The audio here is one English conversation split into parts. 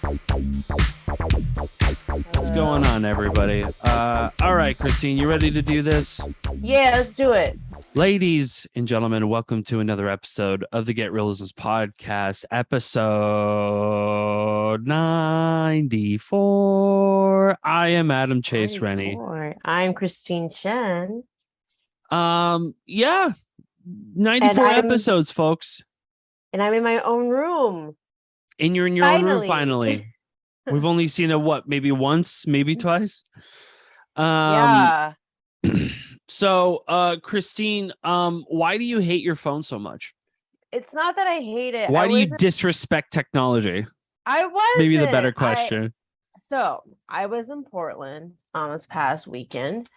What's going on, everybody? All right, Christine, you ready to do this? Yeah, let's do it. Ladies and gentlemen, welcome to another episode of the Get Reelisms podcast, episode 94. I am Adam Chase Rennie. 94. I'm Christine Chen. Yeah, 94 episodes, folks. And I'm in my own room. And you're in your own room finally. We've only seen it, what, maybe once, maybe twice? Yeah. So, Christine, why do you hate your phone so much? It's not that I hate it. Why do you disrespect technology? I was maybe the better question. I was in Portland this past weekend.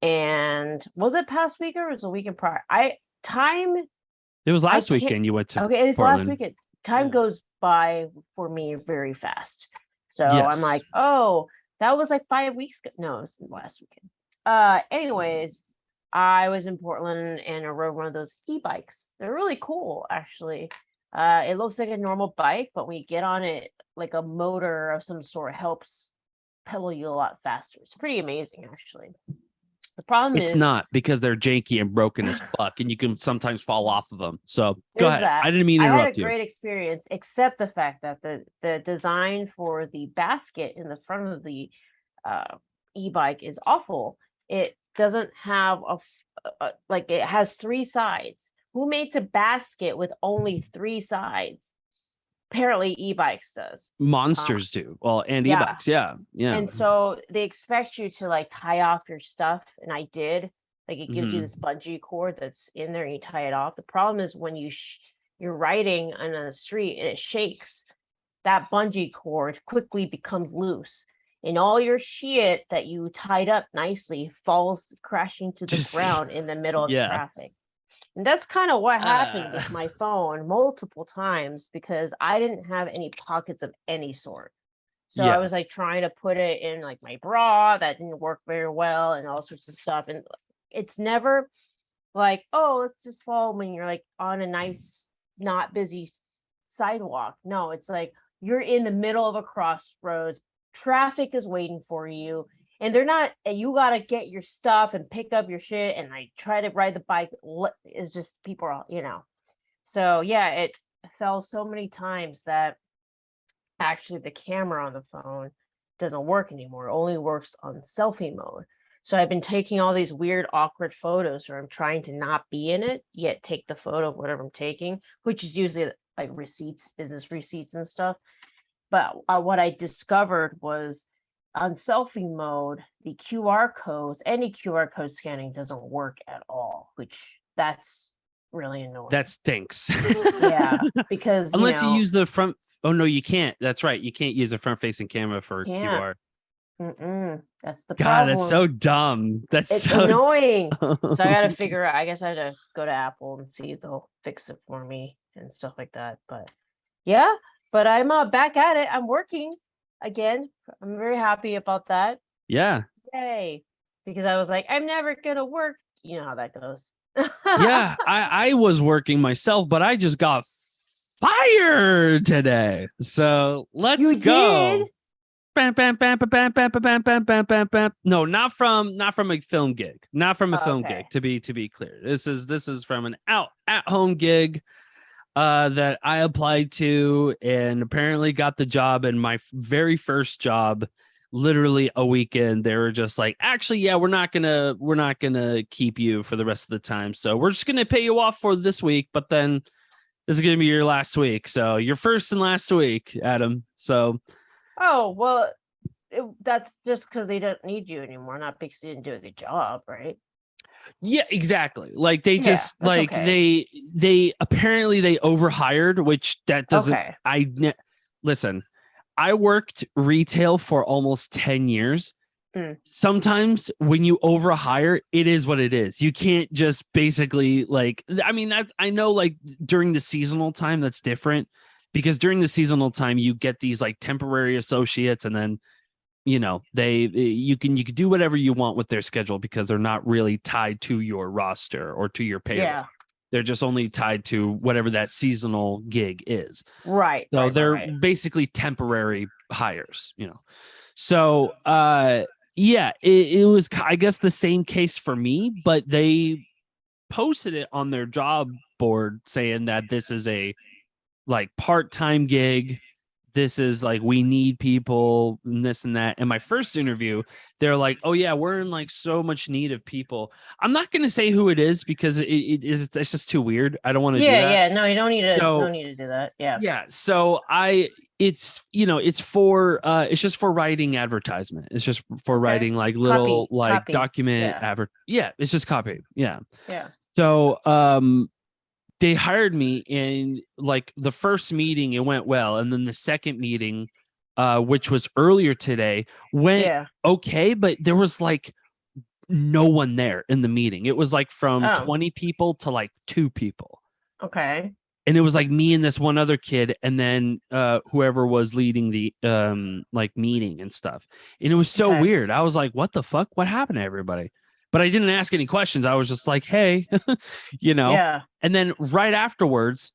And was it past week or was it the weekend prior? It was last weekend you went to Okay, it's Portland. last weekend. Time goes by for me very fast. So yes. I'm like, oh, that was like 5 weeks ago. No, it was last weekend. Anyways, I was in Portland and I rode one of those e-bikes. They're really cool, actually. It looks like a normal bike, but when you get on it, like a motor of some sort helps pedal you a lot faster. It's pretty amazing, actually. The problem is it's not, because they're janky and broken as fuck, and you can sometimes fall off of them. So go ahead. I didn't mean to interrupt you. I had a great experience, except the fact that the design for the basket in the front of the e-bike is awful. It doesn't have like, it has 3 sides. Who makes a basket with only 3 sides? Apparently e-bikes does. Monsters do. Well, and e-bikes, yeah. And so they expect you to like tie off your stuff, and I did. Like, it gives you this bungee cord that's in there and you tie it off. The problem is when you're riding on the street and it shakes, that bungee cord quickly becomes loose. And all your shit that you tied up nicely falls crashing to the ground in the middle of traffic. And that's kind of what happened with my phone multiple times, because I didn't have any pockets of any sort. So I was like trying to put it in like my bra. That didn't work very well, and all sorts of stuff. And it's never like, oh, let's just fall when you're like on a nice, not busy sidewalk. No, it's like you're in the middle of a crossroads. Traffic is waiting for you. And they're not, you got to get your stuff and pick up your shit and like try to ride the bike. It's just, people are, So yeah, it fell so many times that actually the camera on the phone doesn't work anymore. It only works on selfie mode. So I've been taking all these weird, awkward photos where I'm trying to not be in it, yet take the photo of whatever I'm taking, which is usually like receipts, business receipts and stuff. But what I discovered was, on selfie mode, the QR codes, any QR code scanning doesn't work at all, that's really annoying. That stinks. Yeah, because unless you use the front. Oh no, you can't. That's right. You can't use a front-facing camera for QR. That's the God, problem. that's so dumb. It's so annoying. So I got to figure out. I guess I had to go to Apple and see if they'll fix it for me and stuff like that. But yeah, but I'm back at it. I'm working again. I'm very happy about that. Yeah. Yay. Because I was like, I'm never gonna work. You know how that goes. Yeah, I was working myself, but I just got fired today. So let's go. Did? Bam, bam, bam, bam, bam, bam, bam, bam, bam, bam, bam. No, not from a film gig. Not from a film gig, to be clear. This is from an at home gig that I applied to and apparently got the job. And my very first job, literally a weekend, they were just like, actually, yeah, we're not gonna keep you for the rest of the time. So we're just gonna pay you off for this week, but then this is gonna be your last week. So your first and last week, Adam. So well, that's just because they don't need you anymore, not because you didn't do a good job, right? Yeah, exactly. Like they just they apparently they overhired, which that doesn't. Listen, I worked retail for almost 10 years. Sometimes when you overhire, it is what it is. You can't just basically like, I mean, I know like during the seasonal time, that's different, because during the seasonal time, you get these like temporary associates, and then you can do whatever you want with their schedule because they're not really tied to your roster or to your payroll. They're just only tied to whatever that seasonal gig is. Right. So right, they're right. basically temporary hires, you know. So yeah, it was, I guess, the same case for me, but they posted it on their job board saying that this is a like part-time gig. This is like, we need people and this and that. And my first interview, they're like, oh yeah, we're in like so much need of people. I'm not going to say who it is because it's just too weird. I don't want to do that. Yeah. No, you don't need to. So, No need to do that. Yeah. yeah. So it's, you know, it's for, it's just for writing advertisement. It's just for writing like little Copy. document Yeah. Yeah. It's just copy. Yeah. Yeah. So, they hired me, and like the first meeting, it went well. And then the second meeting, which was earlier today, went okay, but there was like no one there in the meeting. It was like from 20 people to like 2 people. Okay. And it was like me and this one other kid, and then whoever was leading the like meeting and stuff. And it was so weird. I was like, what the fuck? What happened to everybody? But I didn't ask any questions. I was just like, hey, you know. Yeah. And then right afterwards,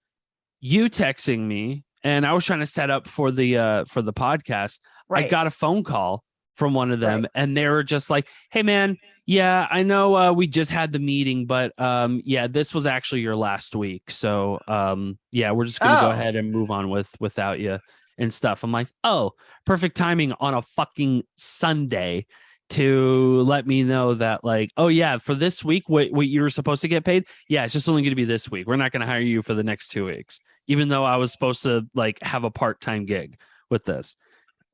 you texting me, and I was trying to set up for the podcast. Right. I got a phone call from one of them, and they were just like, hey man, yeah, I know we just had the meeting, but yeah, this was actually your last week. So yeah, we're just gonna go ahead and move on without you and stuff. I'm like, oh, perfect timing on a fucking Sunday to let me know that, like, oh yeah, for this week, what you were supposed to get paid, yeah, it's just only going to be this week. We're not going to hire you for the next 2 weeks, even though I was supposed to like have a part-time gig with this.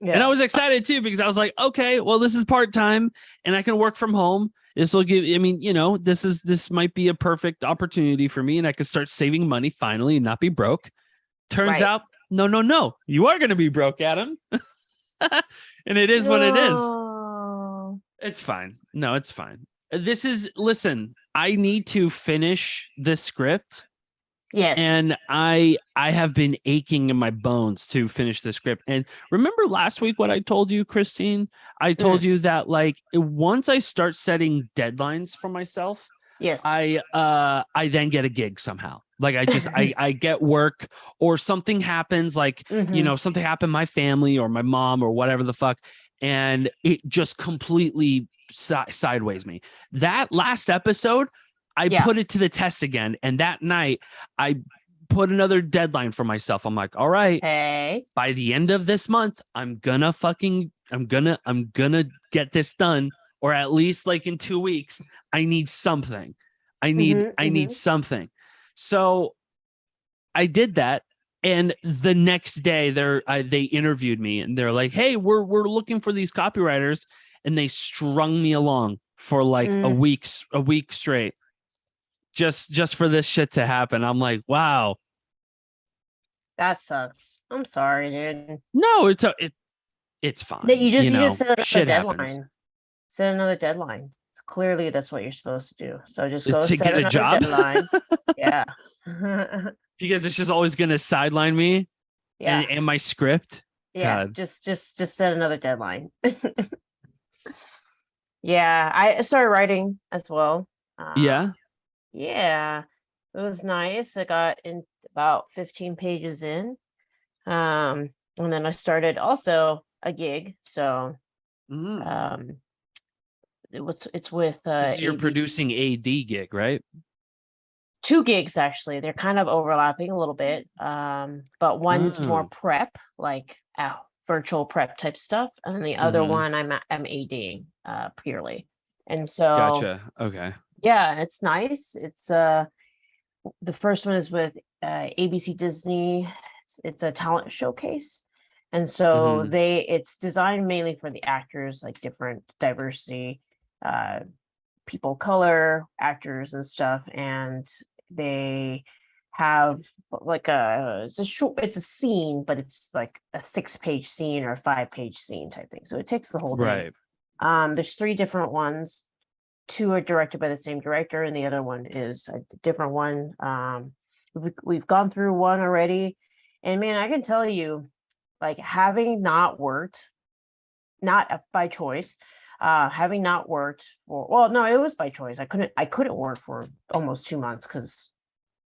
Yeah. And I was excited too, because I was like, okay, well, this is part-time and I can work from home. This will give, I mean, you know, this might be a perfect opportunity for me, and I can start saving money finally and not be broke. Turns out, no, you are going to be broke, Adam. And it is what it is. It's fine. No, it's fine. Listen, I need to finish this script. Yes. And I have been aching in my bones to finish the script. And remember last week what I told you, Christine? I told you that like once I start setting deadlines for myself, yes, I then get a gig somehow. Like I get work, or something happens, like, you know, something happened to my family or my mom or whatever the fuck, and it just completely sideways me. That last episode, I put it to the test again, and that night I put another deadline for myself. I'm like, all right, by the end of this month, I'm gonna get this done, or at least like in 2 weeks, I need something. I need something. So I did that. And the next day they interviewed me, and they're like, hey, we're looking for these copywriters. And they strung me along for like a week straight, just for this shit to happen. I'm like, wow, that sucks. I'm sorry, dude. No, it's fine. You just set another shit deadline. happens. Set another deadline. Clearly, that's what you're supposed to do. So just go to set get a job. Deadline. Yeah. Because it's just always going to sideline me. Yeah. And my script. Yeah. God. Just set another deadline. Yeah, I started writing as well. Yeah. Yeah, it was nice. I got in about 15 pages in. And then I started also a gig. So it's with this is your producing AD gig, right? 2 gigs actually. They're kind of overlapping a little bit. But one's more prep, like virtual prep type stuff, and then the other one I'm ADing purely. And so gotcha. Okay. Yeah, it's nice. It's the first one is with ABC Disney. It's a talent showcase. And so it's designed mainly for the actors, like different diversity, people of color, actors and stuff. And they have like it's a scene, but it's like a 6-page scene or a 5-page scene type thing. So it takes the whole day. Right. There's 3 different ones. 2 are directed by the same director, and the other one is a different one. We've gone through one already, and man, I can tell you, like, having not worked, not by choice, having not worked for, well, no, it was by choice. I couldn't work for almost 2 months because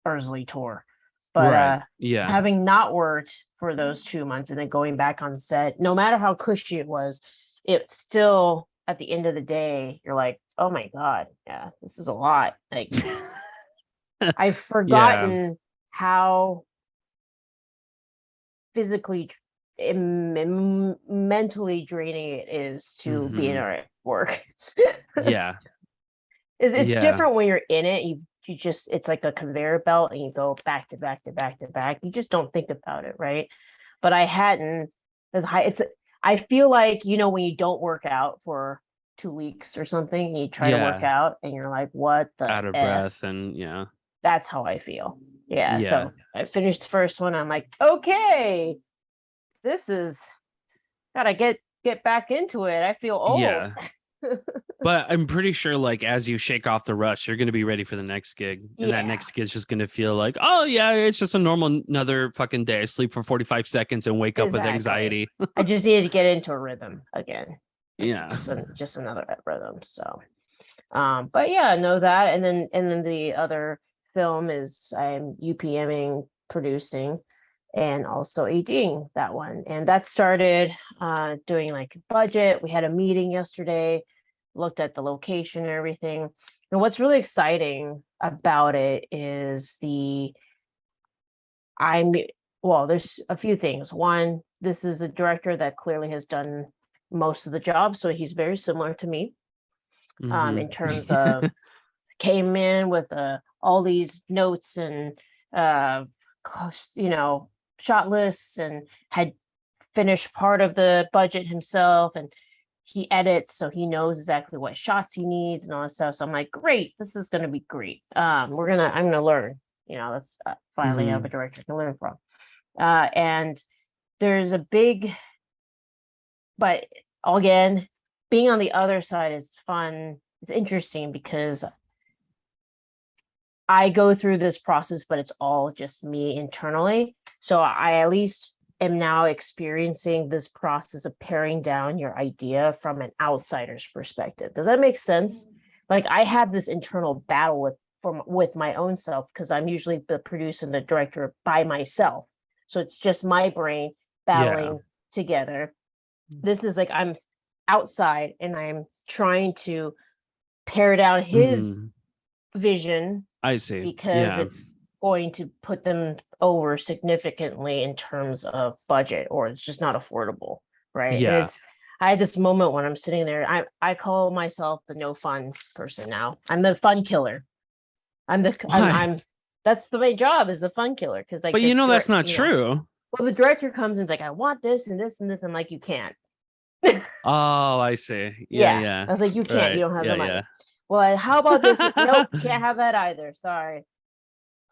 Ursley tour. But having not worked for those 2 months and then going back on set, no matter how cushy it was, it's still at the end of the day, you're like, oh my God, yeah, this is a lot. Like I've forgotten how physically mentally draining it is to be in our work. It's different when you're in it. You just, it's like a conveyor belt and you go back to back to back to back. You just don't think about it, right? But I hadn't I feel like, when you don't work out for 2 weeks or something and you try to work out and you're like, what the out of breath, and that's how I feel. So I finished the first one. I'm like, okay, this is gotta get back into it. I feel old. But I'm pretty sure, like, as you shake off the rush, you're going to be ready for the next gig. And that next gig is just going to feel like, oh, yeah, it's just a normal another fucking day. I sleep for 45 seconds and wake up with anxiety. I just needed to get into a rhythm again. Yeah. Just another rhythm. So, but yeah, know that. And then the other film is I'm UPMing, producing, and also ADing that one. And that started doing like budget. We had a meeting yesterday, looked at the location and everything. And what's really exciting about it is there's a few things. One, this is a director that clearly has done most of the job, so he's very similar to me in terms of came in with all these notes and shot lists and had finished part of the budget himself, and he edits, so he knows exactly what shots he needs and all that stuff. So I'm like, great, this is going to be great. I'm going to learn, let's finally have a director to learn from. And there's a big, but again, being on the other side is fun. It's interesting because I go through this process, but it's all just me internally. So I at least am now experiencing this process of paring down your idea from an outsider's perspective. Does that make sense? Like I have this internal battle with my own self because I'm usually the producer and the director by myself. So it's just my brain battling together. This is like I'm outside and I'm trying to pare down his vision. I see. Because it's going to put them over significantly in terms of budget, or it's just not affordable, right? Yeah. I had this moment when I'm sitting there. I call myself the no fun person now. I'm the fun killer. I'm that's my job, is the fun killer. Because like, but that's not true. Well, the director comes and is like, I want this and this and this. I'm like, you can't. Oh, I see. Yeah. I was like, you can't. Right. You don't have the money. Well, how about this? Nope, can't have that either. Sorry.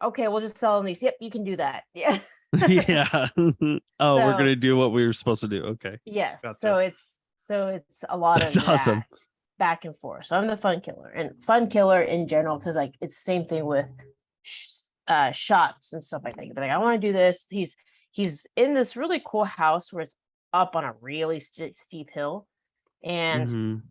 Okay, we'll just sell them these. Yep, you can do that. Yeah. Yeah. We're gonna do what we were supposed to do. Okay. Yes. Gotcha. So it's a lot of awesome. Back and forth. So I'm the fun killer, and fun killer in general, because like it's the same thing with shots and stuff like that. But like, I want to do this. He's in this really cool house where it's up on a really steep hill, and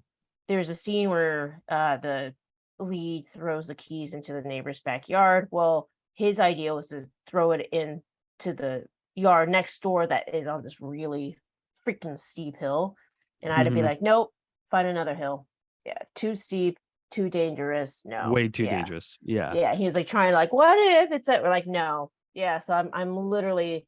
there's a scene where the lead throws the keys into the neighbor's backyard. Well, his idea was to throw it into the yard next door that is on this really freaking steep hill. And I had to be like, nope, find another hill. Yeah, too steep, too dangerous. No. Way too dangerous. Yeah. Yeah, he was like trying to like, what if it's we're like, no. Yeah, so I'm literally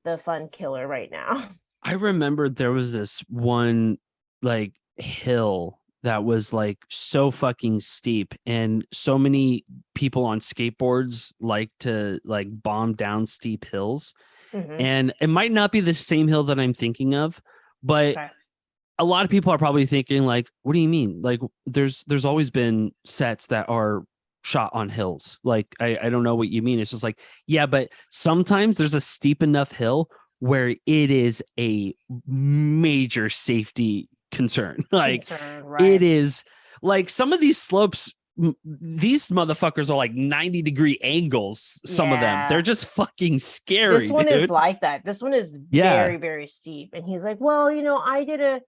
the fun killer right now. I remember there was this one like hill that was like so fucking steep, and so many people on skateboards like to like bomb down steep hills. And it might not be the same hill that I'm thinking of, but a lot of people are probably thinking like, what do you mean? Like there's always been sets that are shot on hills. Like, I don't know what you mean. It's just like, yeah, but sometimes there's a steep enough hill where it is a major safety concern. Like it is like some of these slopes, these motherfuckers are like 90-degree angles. Some of them, they're just fucking scary. This one is like that. This one is very, very steep. And he's like, well, I did a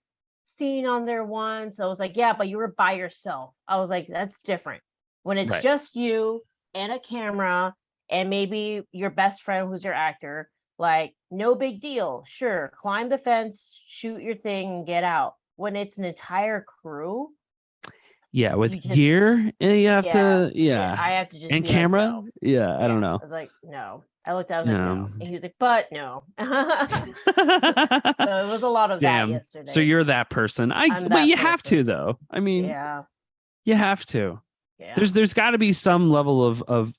scene on there once. I was like, yeah, but you were by yourself. I was like, that's different. When it's just you and a camera and maybe your best friend who's your actor, like, no big deal, sure, climb the fence, shoot your thing, and get out. When it's an entire crew, with gear, you have to, I have to just and be camera, like, no. I don't know. I was like, no. I looked out, I was like, no, and he was like, but no. So it was a lot of that yesterday. So you're that person. But you have to, though. I mean, you have to. Yeah. There's got to be some level of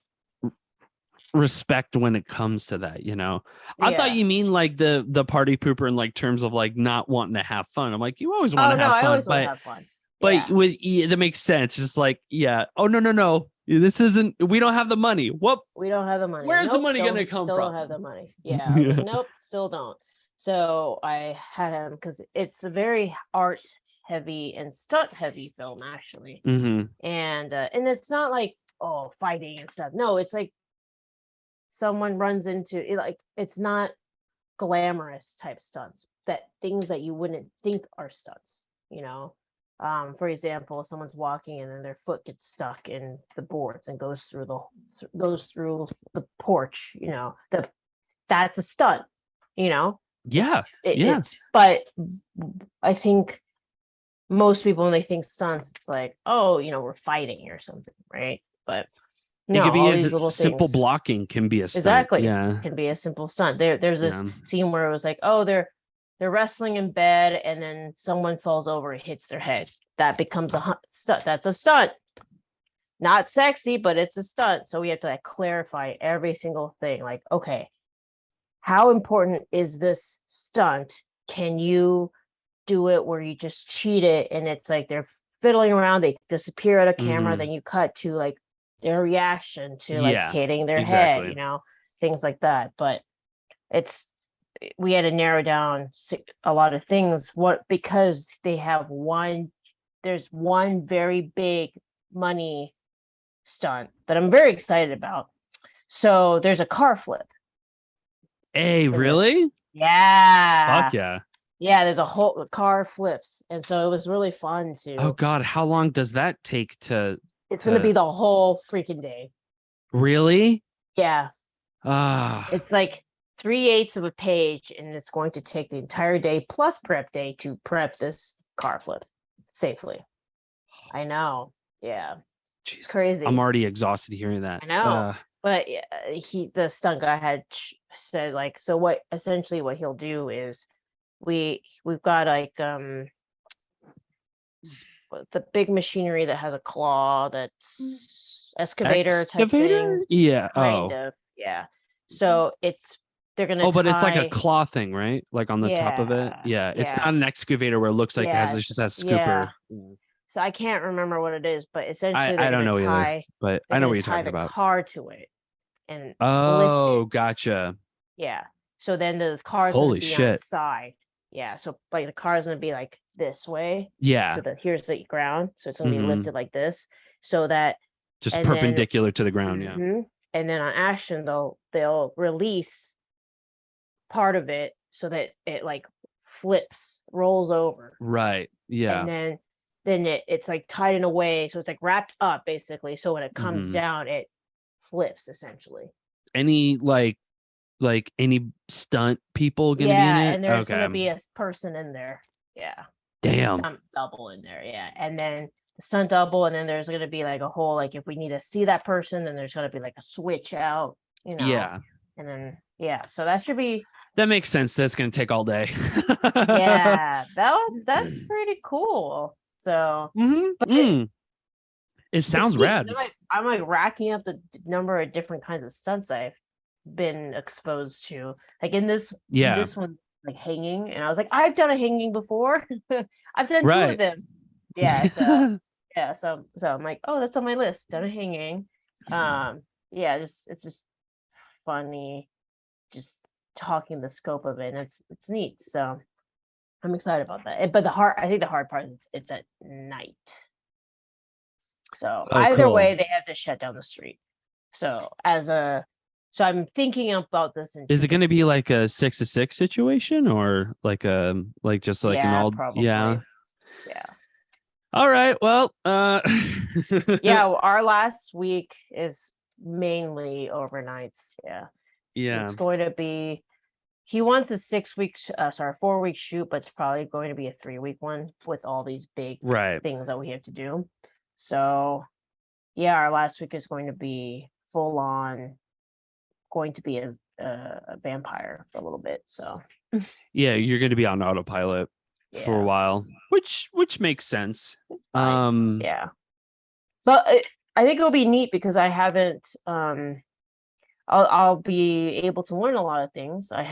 respect when it comes to that, I thought you mean like the party pooper in like terms of like not wanting to have fun. I'm like, you always want to have fun. I always want to have fun. But that makes sense. Just like, oh no. This isn't, we don't have the money. What? We don't have the money. Where's the money going to come from? Still don't have the money. Yeah. I was like, nope, still don't. So I had him, because it's a very art heavy and stunt heavy film, actually. And it's not like, fighting and stuff. No, it's like someone runs into it, like, it's not glamorous type stunts, things that you wouldn't think are stunts, for example, someone's walking and then their foot gets stuck in the boards and goes through the porch, that's a stunt, but I think most people, when they think stunts, it's like, we're fighting or something, right? But no, it could be as simple things. Blocking can be a stunt. Exactly. Yeah. It can be a simple stunt. There's this scene where it was like, they're wrestling in bed and then someone falls over and hits their head. That becomes a stunt. That's a stunt. Not sexy, but it's a stunt. So we have to like clarify every single thing. Like, okay, how important is this stunt? Can you do it where you just cheat it and it's like they're fiddling around, they disappear out of camera, then you cut to like their reaction to like hitting their head, things like that. But we had to narrow down a lot of things, because they have there's one very big money stunt that I'm very excited about. So there's a car flip. Hey, really? Yeah. Fuck yeah. Yeah, there's a whole car flips. And so it was really fun to. Oh God, how long does that take to? It's going to be the whole freaking day. Really? Yeah. It's like 3/8 of a page, and it's going to take the entire day plus prep day to prep this car flip safely. I know. Yeah. Jesus. Crazy. I'm already exhausted hearing that. I know. But the stunt guy had said, like, so what he'll do is we've got like the big machinery that has a claw, that's excavator type thing. Yeah. Kind of. Yeah. So they're gonna. But it's like a claw thing, right? Like on the top of it. Yeah. It's not an excavator where it looks like it just has scooper. Yeah. So I can't remember what it is, but essentially I don't know either. But I know what you're talking about. Car to it, and gotcha. Yeah. So then the car's gonna be on the side. Yeah. So like the car's gonna be like this way. Yeah. So here's the ground. So it's gonna be lifted like this, so that just perpendicular to the ground. Yeah. And then on action, they'll release part of it so that it like flips, rolls over. Right. Yeah. And then it's like tied in a way, so it's like wrapped up basically. So when it comes down, it flips essentially. Any like any stunt people gonna be in it? And there's gonna be a person in there. Yeah. Damn. Stunt double in there. Yeah. And then the stunt double, and then there's gonna be like a whole, like, if we need to see that person, then there's gonna be like a switch out, Yeah. And then so that makes sense. That's gonna take all day. Yeah, that's pretty cool. So it sounds rad. I'm like racking up the number of different kinds of stunts I've been exposed to. Like in this one, like hanging, and I was like, I've done a hanging before. I've done 2 of them. Yeah. So so I'm like, oh, that's on my list. Done a hanging. It's just funny, just talking the scope of it, and it's neat. So I'm excited about that. But I think the hard part is it's at night. So either way, they have to shut down the street. So I'm thinking about this. Is it going to be like a 6 to 6 situation, or like an all? Probably. Yeah. Yeah. All right. Well, our last week is mainly overnights. Yeah. Yeah. So it's going to be, he wants a 4-week shoot, but it's probably going to be a 3-week one with all these big things that we have to do. So yeah, our last week is going to be full on, going to be as a vampire for a little bit. So yeah, you're going to be on autopilot for a while, which makes sense. Yeah, but I think it'll be neat because I haven't I'll be able to learn a lot of things. I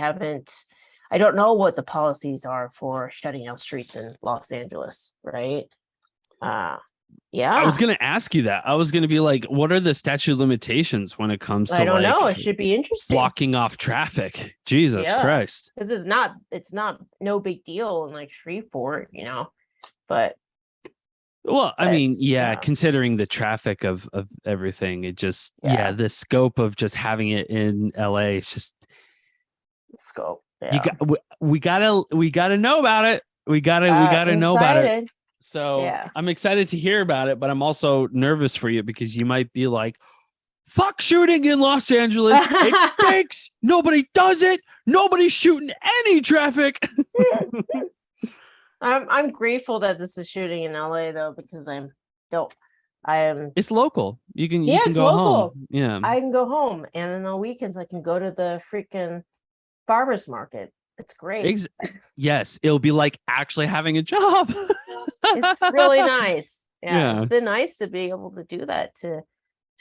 don't know what the policies are for shutting down streets in Los Angeles, right? Yeah. I was going to ask you that. I was going to be like, what are the statute limitations when it comes to, I don't know. It should be interesting. Blocking off traffic. Jesus Christ. Because it's not no big deal in like Shreveport, but. Well, I mean, considering the traffic of everything, it just, the scope of just having it in LA, it's just scope. Yeah. We gotta know about it. We gotta know about it. So I'm excited to hear about it, but I'm also nervous for you because you might be like, fuck shooting in Los Angeles. It stinks. Nobody does it. Nobody's shooting any traffic. I'm grateful that this is shooting in LA though, because it's local. You can go local. home. Yeah. I can go home, and on the weekends I can go to the freaking farmers market. It's great. Yes, it'll be like actually having a job. It's really nice. Yeah, it's been nice to be able to do that, to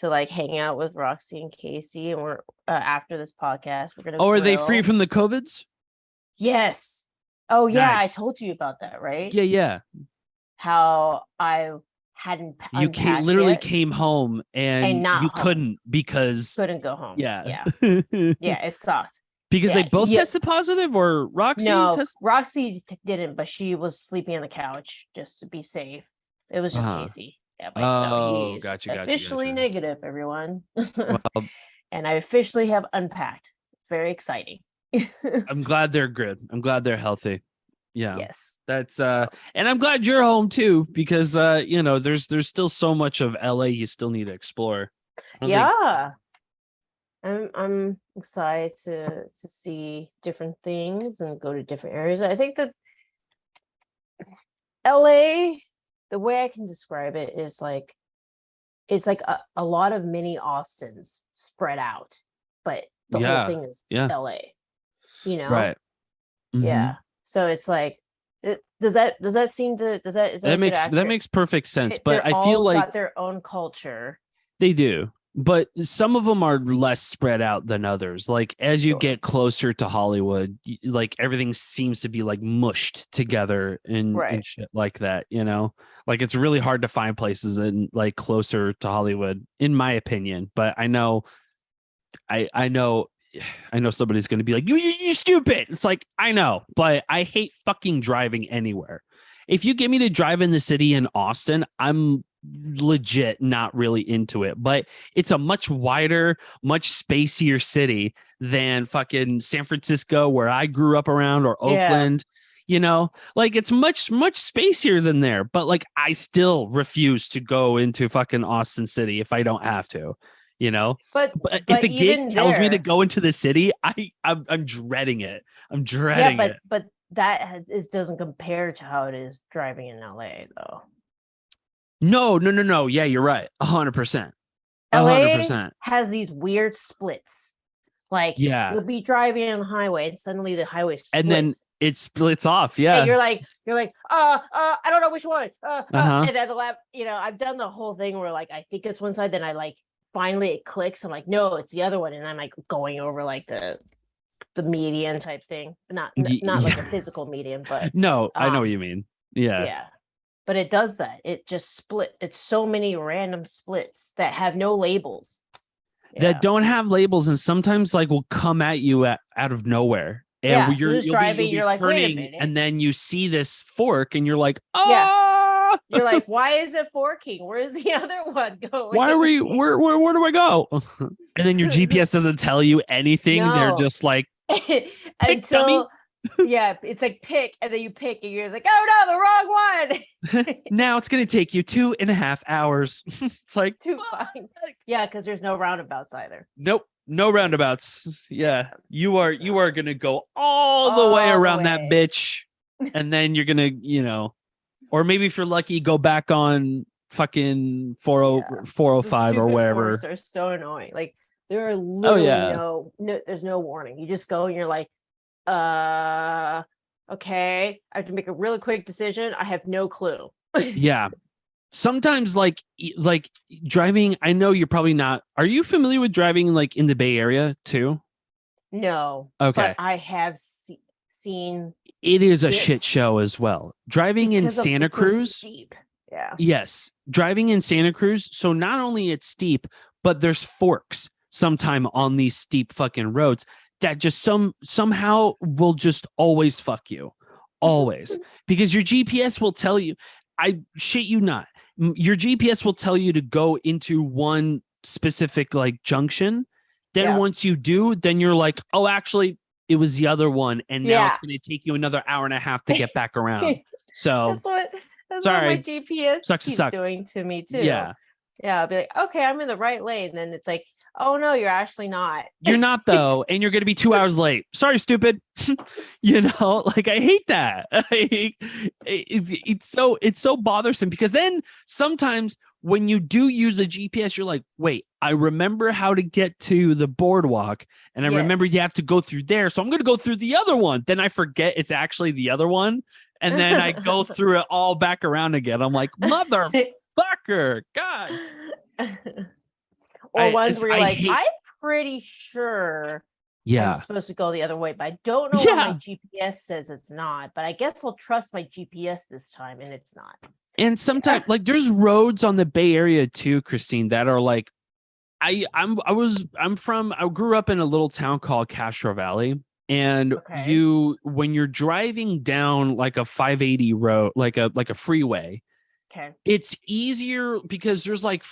like hang out with Roxy and Casey, and we're after this podcast we're gonna. Are they free from the COVIDs? Yes. Oh yeah, nice. I told you about that, right? Yeah. How I hadn't. You literally came home and you couldn't go home. Yeah. Yeah, it sucked. Because they both tested positive, or Roxy? No, Roxy didn't, but she was sleeping on the couch just to be safe. It was just Casey. Yeah, but he's officially negative, everyone. Well, and I officially have unpacked. Very exciting. I'm glad they're good. I'm glad they're healthy. Yeah. Yes. That's and I'm glad you're home too, because there's still so much of LA you still need to explore. I'm excited to see different things and go to different areas. I think that LA, the way I can describe it is like, it's like a lot of mini Austins spread out, but the whole thing is LA, right? Mm-hmm. Yeah. So it's like, that makes perfect sense. But I feel like got their own culture. They do. But some of them are less spread out than others. Like as you get closer to Hollywood, like everything seems to be like mushed together and shit like that, Like it's really hard to find places in like closer to Hollywood, in my opinion. But I know somebody's going to be like, you stupid. It's like, I know, but I hate fucking driving anywhere. If you get me to drive in the city in Austin, I'm legit not really into it, but it's a much wider, much spacier city than fucking San Francisco, where I grew up around, or Oakland, like it's much spacier than there. But like, I still refuse to go into fucking Austin City if I don't have to, but if a gig tells me to go into the city, I'm dreading it. I'm dreading it. But that doesn't compare to how it is driving in LA though. No. Yeah, you're right. 100%. LA has these weird splits. Like, you'll be driving on the highway and suddenly the highway splits. And then it splits off. Yeah. And you're like, I don't know which one. And then the left, I've done the whole thing where like, I think it's one side, then I like, finally it clicks. I'm like, no, it's the other one. And I'm like going over like the median type thing. Not like a physical median, but. No, I know what you mean. Yeah. Yeah. But it does that. It just split. It's so many random splits that have no labels. That don't have labels, and sometimes like will come at you out of nowhere. And you're driving, you're like, wait a minute. And then you see this fork and you're like, oh, yeah. You're like, why is it forking? Where's the other one going? Why are we, where do I go? And then your GPS doesn't tell you anything. No. They're just like, until Yeah, it's like pick, and then you pick, and you're like, oh no, the wrong one. Now it's gonna take you 2.5 hours. It's like Too fine. Yeah, because there's no roundabouts either. nope, no roundabouts. Yeah, you are gonna go all the way around that bitch, and then you're gonna, or maybe if you're lucky, go back on fucking 405 or wherever. Are so annoying. Like there are literally there's no warning. You just go and you're like, okay, I have to make a really quick decision. I have no clue. Yeah. Sometimes like driving, I know you're probably not. Are you familiar with driving like in the Bay Area too? No. Okay. But I have seen. It is a shit show as well. Driving in Santa Cruz. So steep. Yeah. Yes. Driving in Santa Cruz. So not only it's steep, but there's forks sometime on these steep fucking roads that just somehow will just always fuck you. Always. Because your GPS will tell you, I shit you not. Your GPS will tell you to go into one specific like junction. Then once you do, then you're like, oh, actually, it was the other one. And now it's going to take you another hour and a half to get back around. So that's what my GPS keeps doing to me too. Yeah. Yeah. I'll be like, okay, I'm in the right lane. And then it's like, oh no, you're actually not. You're not though. And you're going to be 2 hours late. Sorry, stupid. Like I hate that. It's so bothersome because then sometimes when you do use a GPS, you're like, wait, I remember how to get to the boardwalk and I remember you have to go through there. So I'm going to go through the other one. Then I forget it's actually the other one. And then I go through it all back around again. I'm like, motherfucker, God. Or ones where you're like, I'm pretty sure I'm supposed to go the other way, but I don't know what my GPS says it's not. But I guess I'll trust my GPS this time, and it's not. And sometimes, like, there's roads on the Bay Area too, Christine, that are like, I grew up in a little town called Castro Valley. And when you're driving down like a 580 road, like a freeway, it's easier because there's like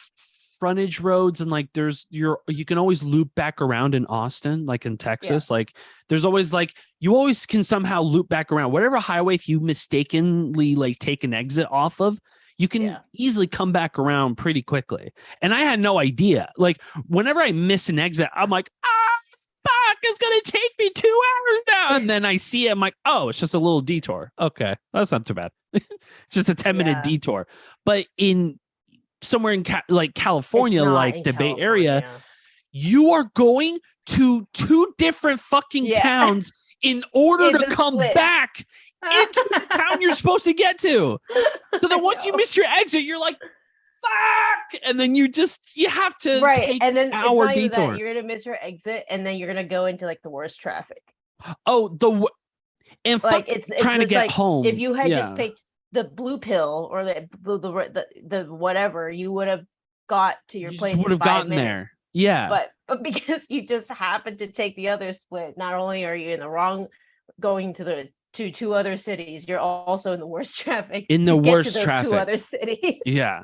frontage roads and like you can always loop back around in Austin, like in Texas. Like there's always like you always can somehow loop back around whatever highway. If you mistakenly like take an exit off of, you can easily come back around pretty quickly. And I had no idea. Like whenever I miss an exit, I'm like, fuck, it's gonna take me 2 hours now. And then I see it, I'm like, oh, it's just a little detour. Okay, that's not too bad. It's just a 10-minute detour. But in somewhere in like California, like the Bay Area, you are going to 2 different fucking towns in order to come back into the town you're supposed to get to. So then once you miss your exit, you're like, fuck, and then you have to take and then an hour detour. You're gonna miss your exit, and then you're gonna go into like the worst traffic. Oh, and like it's trying to get like, home. If you had just picked the blue pill or the whatever, you would have got to your place. Would have gotten there. Yeah, but because you just happened to take the other split, not only are you in the wrong going to 2 other cities, you're also in the worst traffic. In the worst traffic. 2 other cities. Yeah.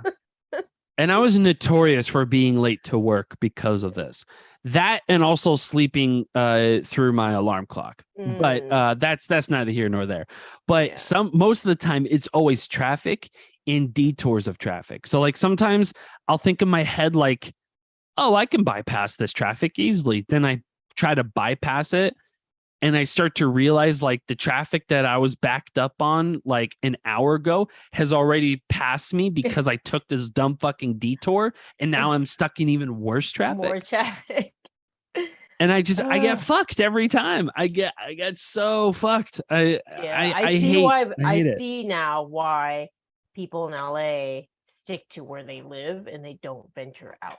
And I was notorious for being late to work because of this. That and also sleeping through my alarm clock. But that's neither here nor there. But most of the time it's always traffic and detours of traffic. So like sometimes I'll think in my head like, oh, I can bypass this traffic easily. Then I try to bypass it. And I start to realize like the traffic that I was backed up on like an hour ago has already passed me because I took this dumb fucking detour. And now I'm stuck in even worse traffic. More traffic. And I get fucked every time. I get so fucked. I see now why people in LA stick to where they live and they don't venture out.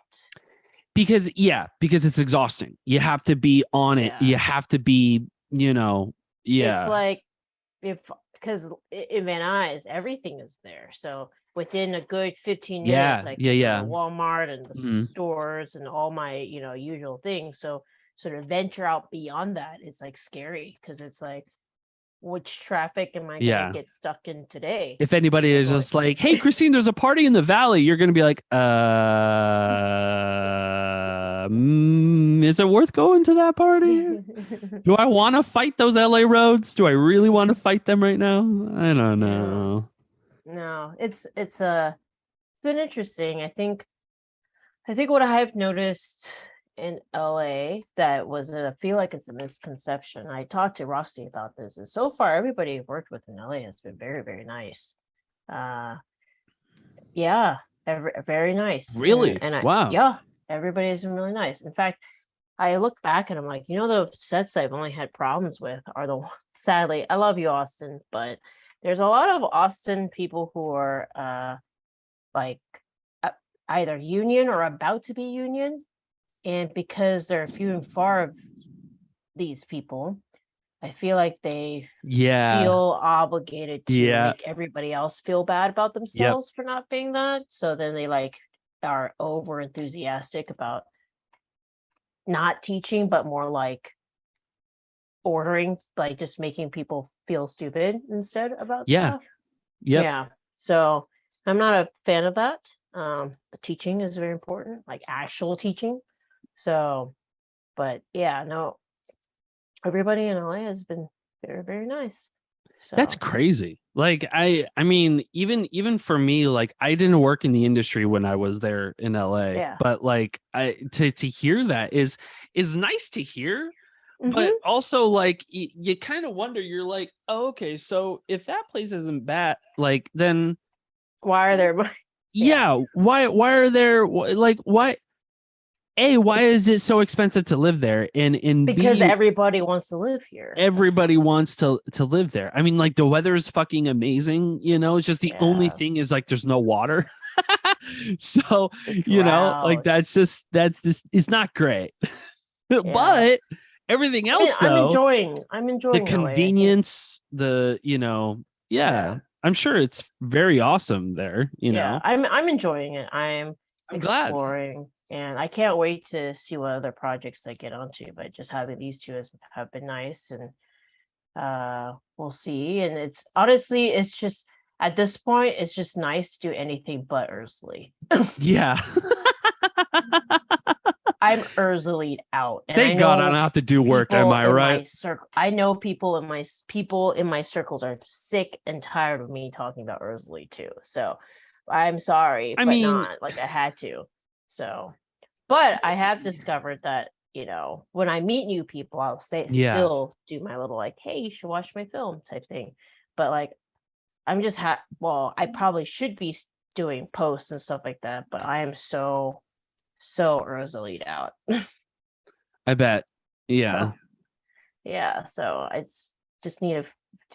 Because it's exhausting. You have to be on it. You have to be, It's like because in Van Nuys, everything is there. So within a good 15 minutes, Walmart and the stores and all my, usual things. So sort of venture out beyond that is like scary because it's like, which traffic am I going to get stuck in today? If anybody is just like, hey, Christine, there's a party in the valley, you're going to be like, is it worth going to that party? Do I want to fight those LA roads? Do I really want to fight them right now? I don't know. No, it's been interesting. I think what I've noticed in LA that was I feel like it's a misconception. I talked to Rusty about this. Is so far everybody I've worked with in LA has been very, very nice. Yeah, very nice. Really? Wow. Yeah, everybody has been really nice. In fact, I look back and I'm like, the sets I've only had problems with are the sadly, I love you, Austin, but there's a lot of Austin people who are like either union or about to be union. And because there are few and far of these people, I feel like they feel obligated to make everybody else feel bad about themselves for not being that. So then they are over enthusiastic about not teaching, but more like ordering, like just making people feel stupid instead about stuff. Yeah. So I'm not a fan of that. The teaching is very important, like actual teaching. So, but yeah, no, everybody in LA has been very, very nice. So. That's crazy. Like I mean, even for me, like I didn't work in the industry when I was there in LA, but like to hear that is nice to hear. But also like you kind of wonder, you're like, oh, okay, so if that place isn't bad, like then why are there why are there like why is it so expensive to live there? And because everybody wants to live here. Everybody wants to live there. I mean, like the weather is fucking amazing. It's just the only thing is like there's no water. So like that's just it's not great. But everything else, though, I'm enjoying the convenience. I'm sure it's very awesome there. I'm enjoying it. I'm exploring. Glad. And I can't wait to see what other projects I get onto, but just having these two have been nice, and we'll see. And it's honestly, it's just at this point, it's just nice to do anything but Ursula. Yeah. I'm Ursula out. And Thank God I don't have to do work. Am I right? I know people in my circles are sick and tired of me talking about Ursula too. So I'm sorry, but not like I had to. So, but I have discovered that, when I meet new people, I'll still do my little like, hey, you should watch my film type thing. But like, I'm just I probably should be doing posts and stuff like that, but I am so Ursula out. I bet. Yeah. So I just need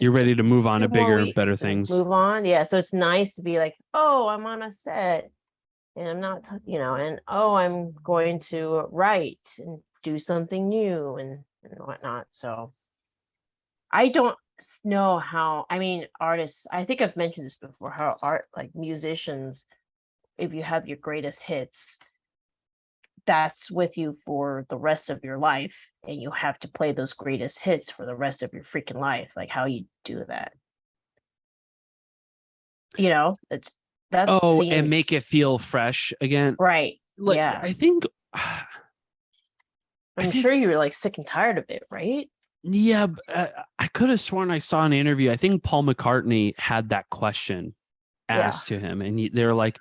you're ready to move on to bigger, better things. Move on. Yeah. So it's nice to be like, oh, I'm on a set. And I'm not, and I'm going to write and do something new and whatnot. So I don't know how, artists, I think I've mentioned this before, how like musicians, if you have your greatest hits, that's with you for the rest of your life. And you have to play those greatest hits for the rest of your freaking life. Like how you do that. And make it feel fresh again. Right. Like, yeah. I think I'm sure you were like sick and tired of it, right? Yeah. I could have sworn I saw an interview. I think Paul McCartney had that question asked to him. And they're like,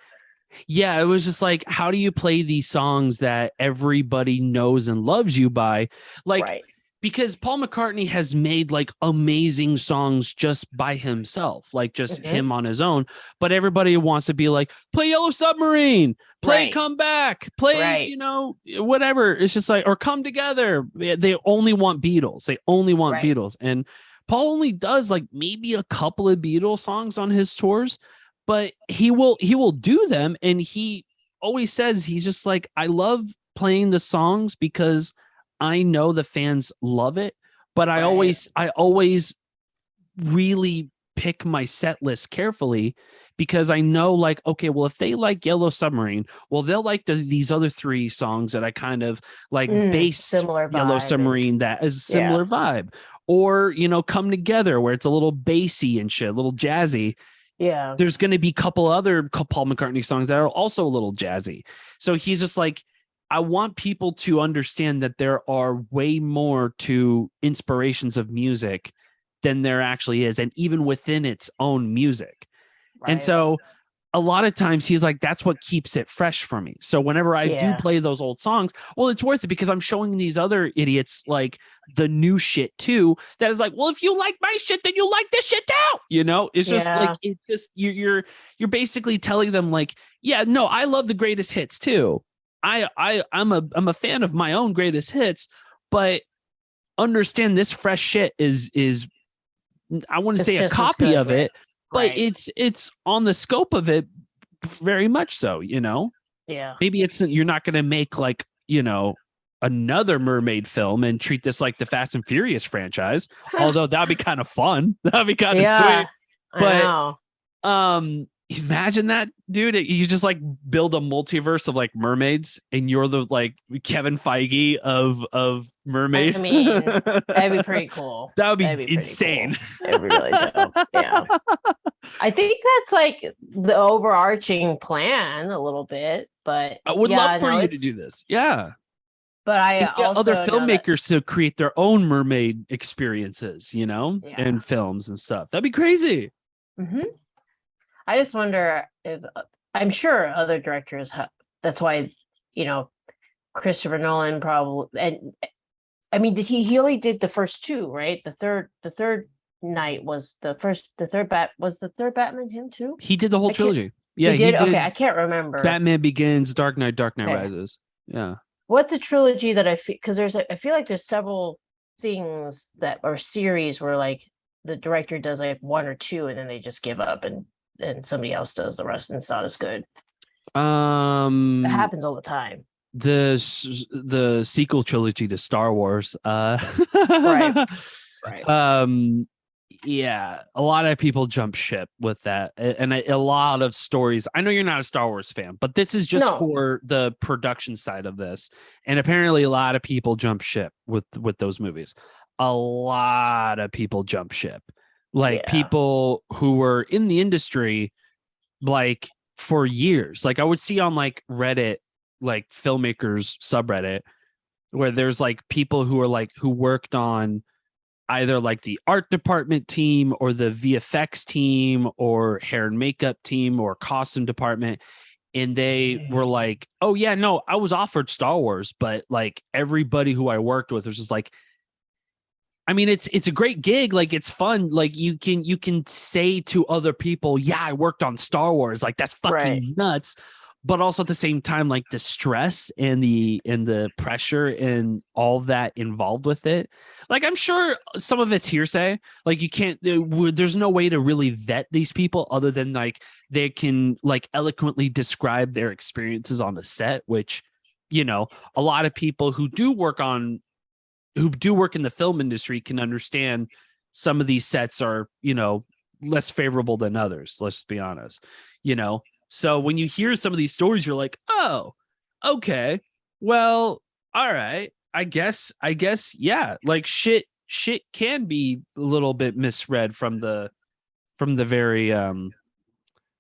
it was just like, how do you play these songs that everybody knows and loves you by? Like, because Paul McCartney has made like amazing songs just by himself, like just him on his own. But everybody wants to be like, play Yellow Submarine, play Come Back, play, whatever. It's just like, or Come Together. They only want Beatles. They only want Beatles. And Paul only does like maybe a couple of Beatles songs on his tours, but he will do them. And he always says, he's just like, I love playing the songs because I know the fans love it, but I always really pick my set list carefully because I know like, okay, well, if they like Yellow Submarine, well, they'll like these other three songs that I kind of like base Yellow Submarine that is similar vibe, or, Come Together where it's a little bassy and shit, a little jazzy. Yeah. There's going to be a couple other Paul McCartney songs that are also a little jazzy. So he's just like, I want people to understand that there are way more to inspirations of music than there actually is, and even within its own music. Right. And so a lot of times he's like, that's what keeps it fresh for me. So whenever I do play those old songs, well, it's worth it because I'm showing these other idiots like the new shit too. That is like, well, if you like my shit, then you like this shit too. You know, it's just like, it just, you're basically telling them like, yeah, no, I love the greatest hits too. I'm a fan of my own greatest hits, but understand this fresh shit is I want to say a copy of it. But it's on the scope of it very much so, you know? Yeah. Maybe you're not going to make like, you know, another mermaid film and treat this like the Fast and Furious franchise, although that'd be kind of fun. That'd be kind of sweet. But imagine that, dude. You just like build a multiverse of like mermaids and you're the like Kevin Feige of mermaid. I mean, that'd be pretty cool. That would be insane. Cool. It'd be really dope. Yeah. I think that's like the overarching plan a little bit, but I would love for you to do this. Yeah. But I also other filmmakers to create their own mermaid experiences, you know, and films and stuff. That'd be crazy. Mm-hmm. I just wonder if I'm sure other directors have. That's why, you know, Christopher Nolan probably, and I mean, he only did the first two, right? The third night was the third Batman him too? He did the whole trilogy. Yeah, he did. Okay, I can't remember. Batman Begins, Dark Knight Rises. Yeah. What's a trilogy that I feel, because I feel like there's several things that are series where like the director does like one or two and then they just give up and somebody else does the rest and it's not as good. It happens all the time. The sequel trilogy to Star Wars. Right. Yeah, a lot of people jump ship with that, and a lot of stories. I know you're not a Star Wars fan, but this is just for the production side of this, and apparently a lot of people jump ship with those movies. A lot of people jump ship, like people who were in the industry like for years. Like I would see on like Reddit, like filmmakers subreddit, where there's like people who are like who worked on either like the art department team or the VFX team or hair and makeup team or costume department. And they were like, oh yeah, no, I was offered Star Wars, but like everybody who I worked with was just like, I mean, it's a great gig. Like it's fun. Like you can say to other people, yeah, I worked on Star Wars. Like that's fucking nuts. But also at the same time, like the stress and the pressure and all of that involved with it. Like I'm sure some of it's hearsay. Like you can't. There's no way to really vet these people other than like they can like eloquently describe their experiences on the set. Which, you know, a lot of people who do work in the film industry can understand. Some of these sets are, you know, less favorable than others. Let's be honest. You know. So when you hear some of these stories, you're like, oh, okay, well, all right, I guess, yeah, like shit can be a little bit misread from the very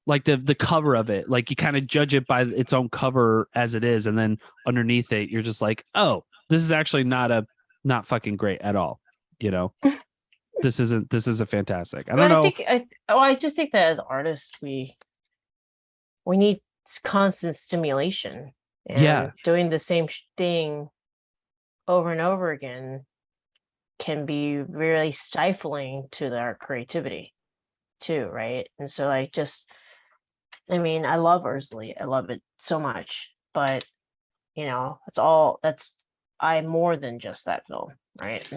like the cover of it. Like you kind of judge it by its own cover as it is, and then underneath it, you're just like, oh, this is actually not fucking great at all. You know, this isn't fantastic. I don't know. I just think that as artists, we need constant stimulation, and doing the same thing over and over again can be really stifling to our creativity too, right? And so I mean, I love Ursula. I love it so much, but you know, I'm more than just that film, right?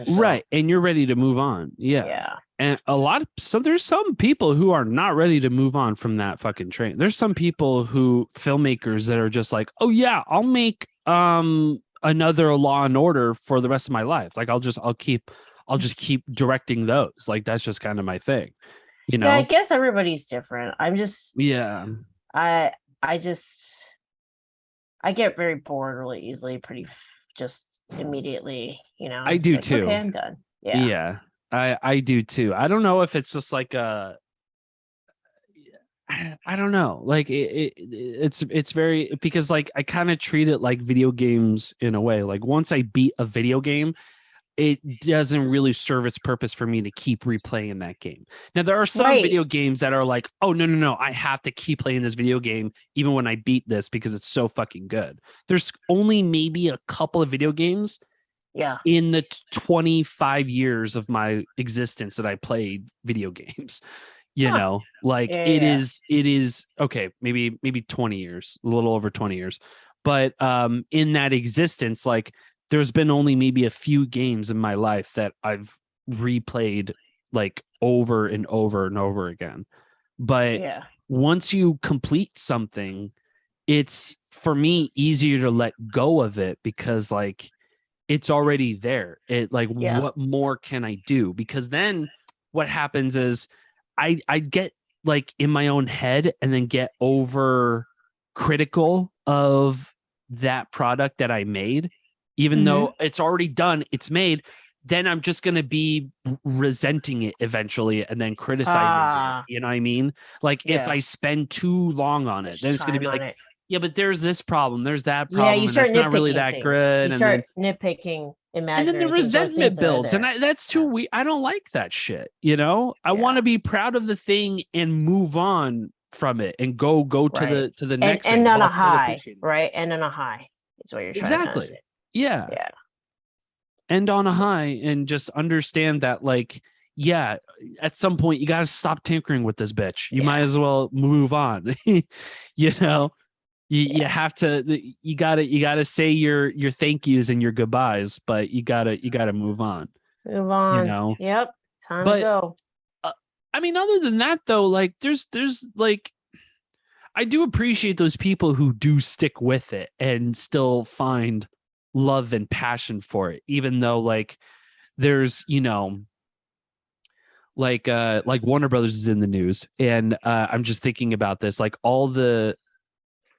And you're ready to move on. Yeah. And there's some people who are not ready to move on from that fucking train. There's some filmmakers that are just like, oh yeah, I'll make another Law and Order for the rest of my life. Like I'll just keep directing those. Like that's just kind of my thing. You know? Yeah, I guess everybody's different. I get very bored really easily, pretty just immediately, you know. I do too. Okay, I'm done. Yeah. I do too. I don't know if it's just like I don't know. Like it's very, because like I kind of treat it like video games in a way. Like once I beat a video game, it doesn't really serve its purpose for me to keep replaying that game. Now there are some Right. video games that are like, oh no, I have to keep playing this video game even when I beat this because it's so fucking good. There's only maybe a couple of video games Yeah. in the 25 years of my existence that I played video games. You Huh. know, like Yeah, it yeah. is okay, maybe 20 years, a little over 20 years. But in that existence, like there's been only maybe a few games in my life that I've replayed like over and over and over again. But Yeah. once you complete something, it's for me easier to let go of it because like it's already there. It like, Yeah. what more can I do? Because then what happens is I get like in my own head and then get over critical of that product that I made, even though it's already done, it's made. Then I'm just going to be resenting it eventually and then criticizing it. You know what I mean? Like if I spend too long on it, Much then it's going to time be on like, it. yeah, but there's this problem, there's that Yeah, problem, you and start it's not really nitpicking that things. good. You And then start nitpicking the imaginary things, those resentment things that are builds, and there. that's too weird. I don't like that shit. You know, I want to be proud of the thing and move on from it and go to Right. the And next thing on while a still high, appreciating it. right? And on a high is what you're trying to kind of say. Exactly. Yeah. Yeah. End on a high and just understand that, like, yeah, at some point you got to stop tinkering with this bitch. You might as well move on. You know, you have to, you gotta say your thank yous and your goodbyes, but you gotta move on. Move on. You know. Yep. Time But to go. I mean, other than that, though, like there's like, I do appreciate those people who do stick with it and still find love and passion for it, even though like there's, you know, like Warner Brothers is in the news, and I'm just thinking about this, like all the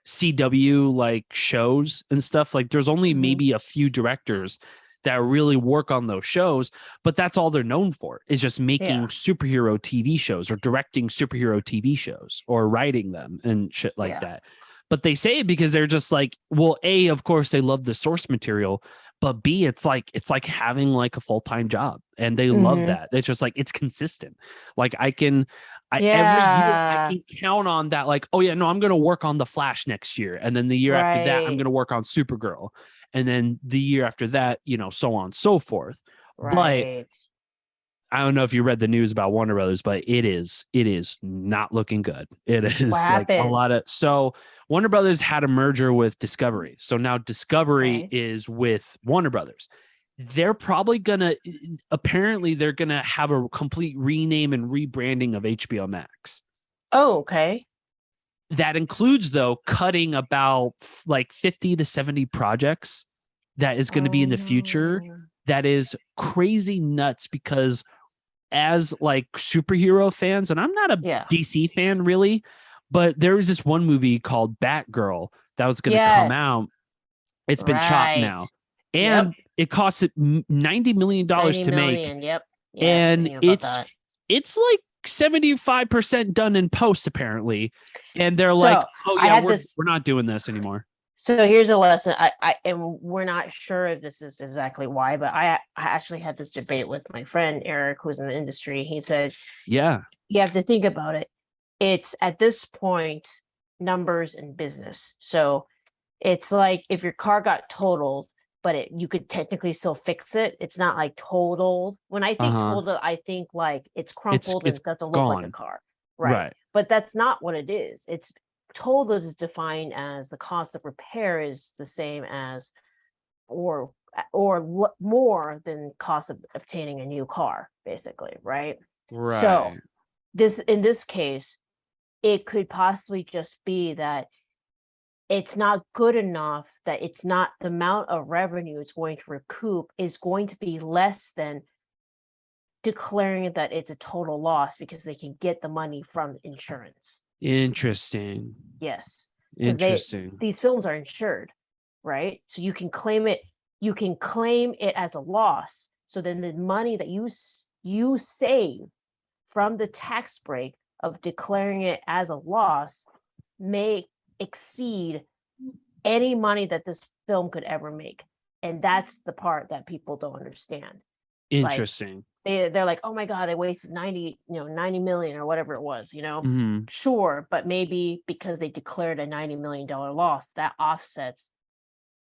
CW like shows and stuff. Like there's only maybe a few directors that really work on those shows, but that's all they're known for, is just making superhero TV shows or directing superhero TV shows or writing them and shit like that. But they say it because they're just like, well, A, of course they love the source material, but B, it's like having like a full-time job, and they love that. It's just like, it's consistent. Like every year I can count on that. Like, oh yeah, no, I'm going to work on The Flash next year. And then the year after that, I'm going to work on Supergirl. And then the year after that, you know, so on and so forth. But I don't know if you read the news about Warner Brothers, but it is not looking good. It is like a lot of, so Warner Brothers had a merger with Discovery. So now Discovery is with Warner Brothers. They're probably apparently they're gonna have a complete rename and rebranding of HBO Max. Oh, okay. That includes, though, cutting about like 50 to 70 projects that is going to be in the future. That is crazy nuts, because as like superhero fans, and I'm not a DC fan really, but there was this one movie called Batgirl that was going to come out. It's been chopped now. And it cost it $90 million to make. And it's like 75% done in post, apparently. And they're like, oh yeah, we're not doing this anymore. So here's a lesson. I and we're not sure if this is exactly why, but I actually had this debate with my friend Eric, who's in the industry. He said, yeah, you have to think about it. It's at this point numbers and business. So it's like if your car got totaled, but you could technically still fix it. It's not like totaled. When I think totaled, I think like it's crumpled and it doesn't look like a car. Right. But that's not what it is. It's totaled is defined as the cost of repair is the same as or more than cost of obtaining a new car, basically, right? So in this case, it could possibly just be that it's not good enough, that it's not the amount of revenue it's going to recoup is going to be less than declaring that it's a total loss because they can get the money from insurance. Interesting. Yes. Interesting. These films are insured, right? So you can claim it as a loss. So then the money that you save from the tax break of declaring it as a loss may exceed any money that this film could ever make. And that's the part that people don't understand. Interesting. Like, they're like, oh my God, they wasted 90 million or whatever it was, Sure, but maybe because they declared a $90 million loss, that offsets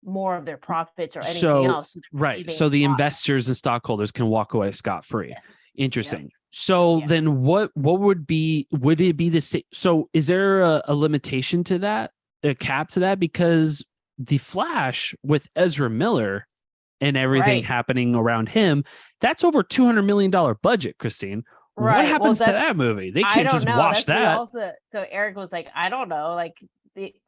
more of their profits or anything else. Right. So the investors and stockholders can walk away scot-free. Yes. Interesting. Yep. So then would it be the same? So is there a limitation to that, a cap to that? Because the Flash with Ezra Miller and everything happening around him, that's over $200 million budget, Christine. Right. What happens to that movie? They can't just wash that. So Eric was like, I don't know. Like,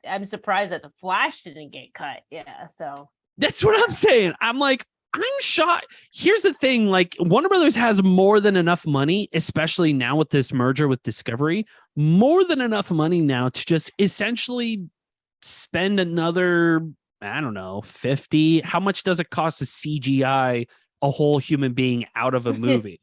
I'm surprised that the Flash didn't get cut. Yeah. So that's what I'm saying. I'm like, I'm shocked. Here's the thing. Like, Warner Brothers has more than enough money, especially now with this merger with Discovery, more than enough money now to just essentially spend another, I don't know, 50. How much does it cost to CGI a whole human being out of a movie?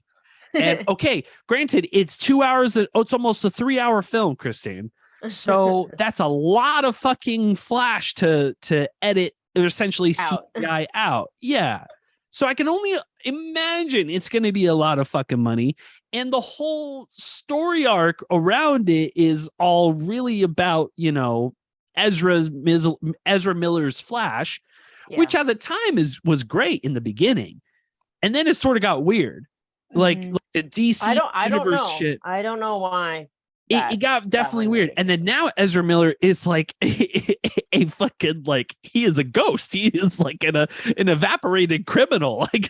And okay, granted, it's 2 hours. It's almost a 3-hour film, Christine. So that's a lot of fucking Flash to edit or essentially CGI out. Yeah. So I can only imagine it's going to be a lot of fucking money. And the whole story arc around it is all really about, Ezra Miller's Flash, which at the time was great in the beginning. And then it sort of got weird. Like the DC universe shit. I don't know why. It got definitely weird. And then now Ezra Miller is like a fucking, like, he is a ghost. He is like an evaporated criminal. Like,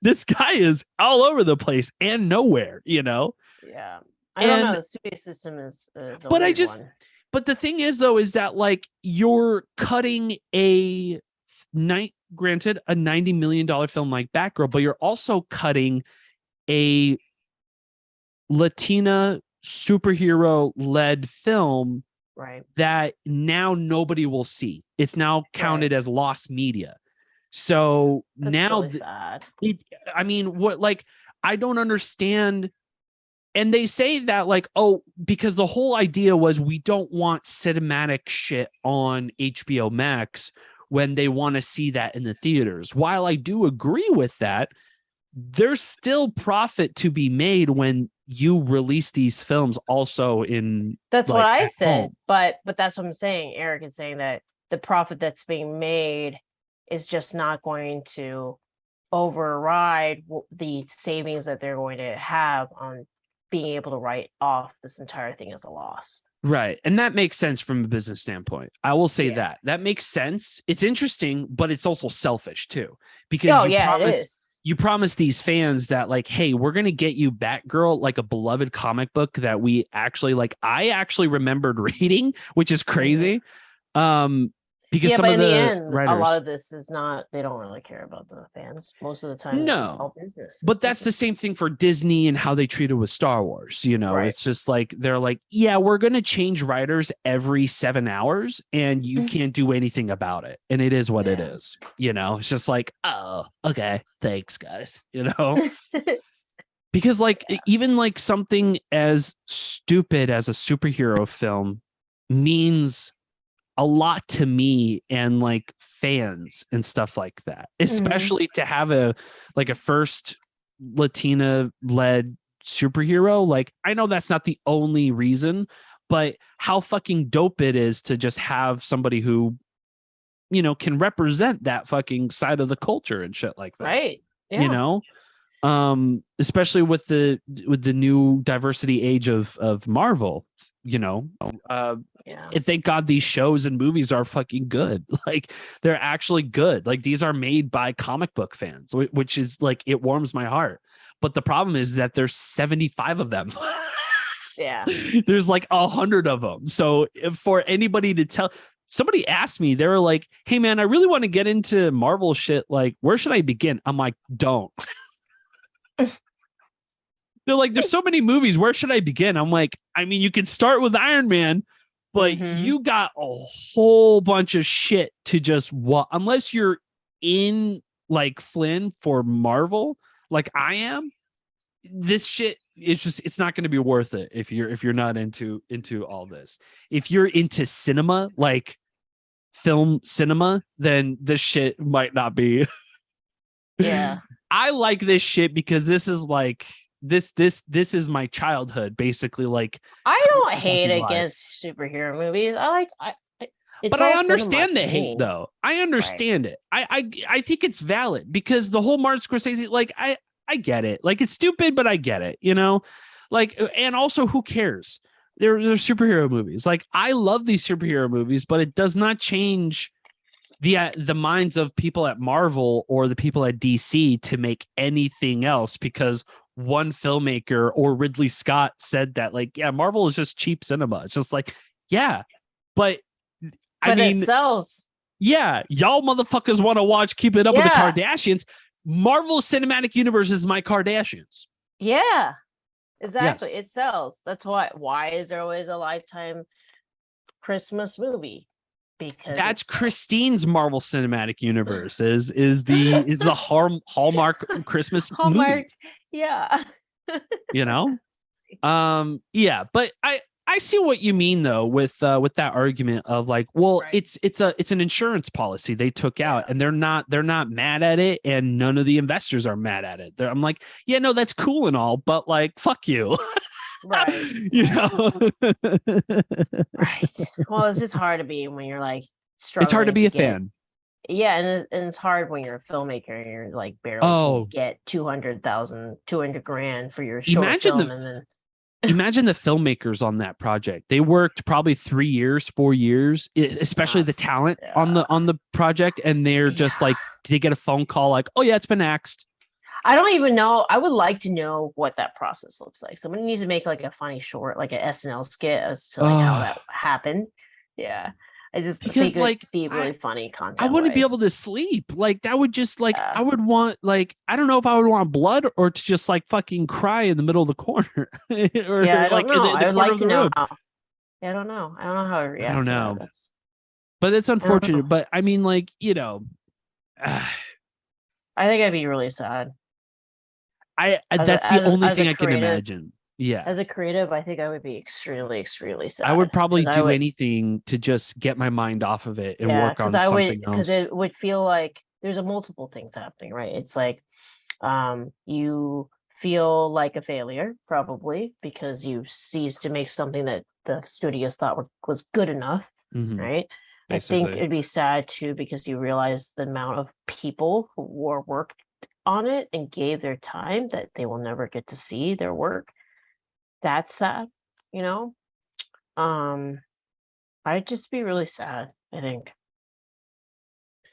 this guy is all over the place and nowhere, Yeah. I don't know. The studio system is a weird one. But the thing is, though, is that, like, you're cutting granted, a $90 million film like Batgirl, but you're also cutting a Latina superhero-led film that now nobody will see. It's now counted as lost media. So that's now really sad. I don't understand. And they say that, like, because the whole idea was we don't want cinematic shit on HBO Max when they want to see that in the theaters. While I do agree with that, there's still profit to be made when you release these films also in. That's what I said, but that's what I'm saying. Eric is saying that the profit that's being made is just not going to override the savings that they're going to have on being able to write off this entire thing as a loss. Right. And that makes sense from a business standpoint. I will say that makes sense. It's interesting, but it's also selfish too, because you promise these fans that, like, hey, we're going to get you Batgirl, like a beloved comic book that we actually like. I actually remembered reading, which is crazy. Because some of the end, writers, a lot of this is not, they don't really care about the fans most of the time. No, it's all business. But that's the same thing for Disney and how they treated with Star Wars. It's just like, they're like, yeah, we're going to change writers every 7 hours and you can't do anything about it. And it is what it is. It's just like, oh, okay, thanks, guys. Because even like something as stupid as a superhero film means a lot to me and like fans and stuff like that, especially to have a first Latina led superhero. Like, I know that's not the only reason, but how fucking dope it is to just have somebody who, can represent that fucking side of the culture and shit like that. Right. Yeah. Especially with the new diversity age of Marvel, and thank God these shows and movies are fucking good. Like, they're actually good. Like, these are made by comic book fans, which is like, it warms my heart. But the problem is that there's 75 of them. Yeah. There's like 100 of them. So for anybody to tell, somebody asked me, they were like, hey man, I really want to get into Marvel shit. Like, where should I begin? I'm like, don't. They're like, there's so many movies. Where should I begin? I'm like, I mean, you can start with Iron Man, but you got a whole bunch of shit to just unless you're in like Flynn for Marvel, like I am, this shit is just, it's not going to be worth it if you're not into all this. If you're into cinema, like film cinema, then this shit might not be. Yeah. I like this shit because this is like this is my childhood, basically. Like, I don't hate against superhero movies. But I understand the hate, though. I understand it. I think it's valid because the whole Martin Scorsese, like, I get it. Like, it's stupid, but I get it, you know? Like, and also, who cares? They're superhero movies. Like, I love these superhero movies, but it does not change the minds of people at Marvel or the people at DC to make anything else because one filmmaker or Ridley Scott said that, like, yeah, Marvel is just cheap cinema. It's just like, yeah, but I mean, it sells. Yeah, y'all motherfuckers want to watch Keep It Up with the Kardashians. Marvel Cinematic Universe is my Kardashians. Yeah, exactly. Yes. It sells. That's why is there always a Lifetime Christmas movie? Because that's Christine's Marvel Cinematic Universe is the Hallmark Christmas movie. Yeah. You know? Yeah, but I see what you mean though with that argument of like, well, right. it's an insurance policy they took out and they're not mad at it and none of the investors are mad at it. I'm like, yeah, no, that's cool and all, but like, fuck you. Right. You know? Right. Well, it's just hard to be when you're like struggling. It's hard to be a fan. Yeah, and it's hard when you're a filmmaker and you're like barely get 200 grand for your short film and then imagine the filmmakers on that project. They worked probably 3 years, 4 years, especially the talent on the project. And they're just like, they get a phone call like, oh yeah, it's been axed. I don't even know. I would like to know what that process looks like. Somebody needs to make like a funny short, like an SNL skit as to like how that happened. Yeah. I just think like it'd be really funny content. I wouldn't be able to sleep. Like that would just like I would want like I don't know if I would want blood or to just like fucking cry in the middle of the corner. Or yeah, I don't like know. I would like to know. Yeah, I don't know. I don't know how to react. I don't know. But it's unfortunate. But I mean, like, you know, I think I'd be really sad. That's the only thing I can imagine. Yeah. As a creative, I think I would be extremely, extremely sad. I would probably do anything to just get my mind off of it and work on something else. Because it would feel like there's multiple things happening, right? It's like you feel like a failure, probably, because you ceased to make something that the studios thought was good enough, right? Basically. I think it'd be sad, too, because you realize the amount of people who worked on it and gave their time that they will never get to see their work. That's sad, you know. I'd just be really sad, I think.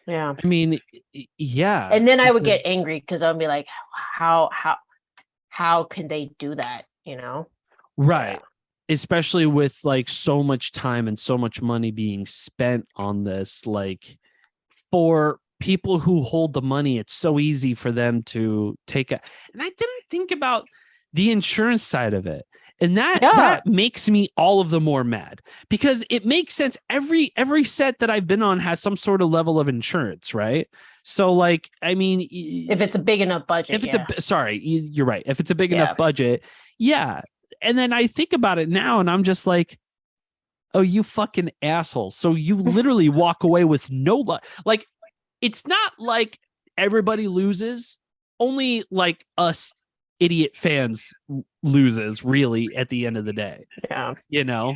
Yeah. I mean, yeah. And then I would get angry because I'd be like, how can they do that, you know? Right. Yeah. Especially with like so much time and so much money being spent on this, like for people who hold the money, it's so easy for them to take and I didn't think about the insurance side of it. And that makes me all of the more mad because it makes sense. Every set that I've been on has some sort of level of insurance, right? So like, I mean, if it's a big enough budget, you're right. If it's a big enough budget, yeah. And then I think about it now and I'm just like, oh, you fucking asshole. So you literally walk away with no like, it's not like everybody loses, only like us idiot fans loses really at the end of the day. Yeah. You know,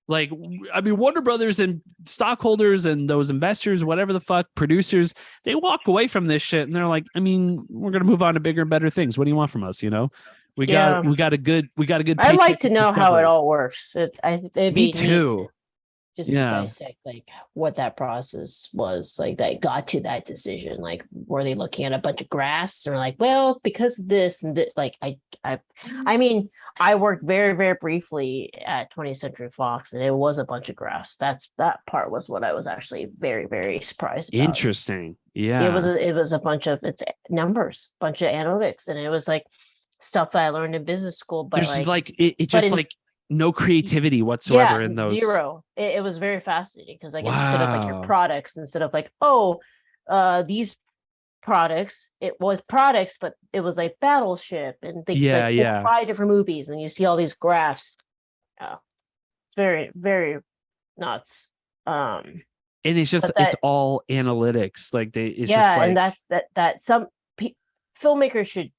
like, I mean, Warner Brothers and stockholders and those investors, whatever the fuck, producers, they walk away from this shit and they're like, I mean, we're going to move on to bigger and better things. What do you want from us? You know, we got a good I'd like to know how it all works. Me too. Just to dissect like what that process was like that got to that decision. Like, were they looking at a bunch of graphs and like, well, because of this and like I mean, I worked very, very briefly at 20th Century Fox and it was a bunch of graphs. That part was what I was actually very, very surprised about. Interesting. Yeah. It was a bunch of numbers, bunch of analytics, and it was like stuff that I learned in business school. But there's it just like no creativity whatsoever in those. Zero. It was very fascinating because like instead of like your products, instead of like, these products. It was products, but it was like Battleship and things Yeah, like yeah. 5 different movies, and you see all these graphs. Oh, it's very, very nuts. And it's just But it's all analytics. Like it's just yeah, like and that's some filmmakers should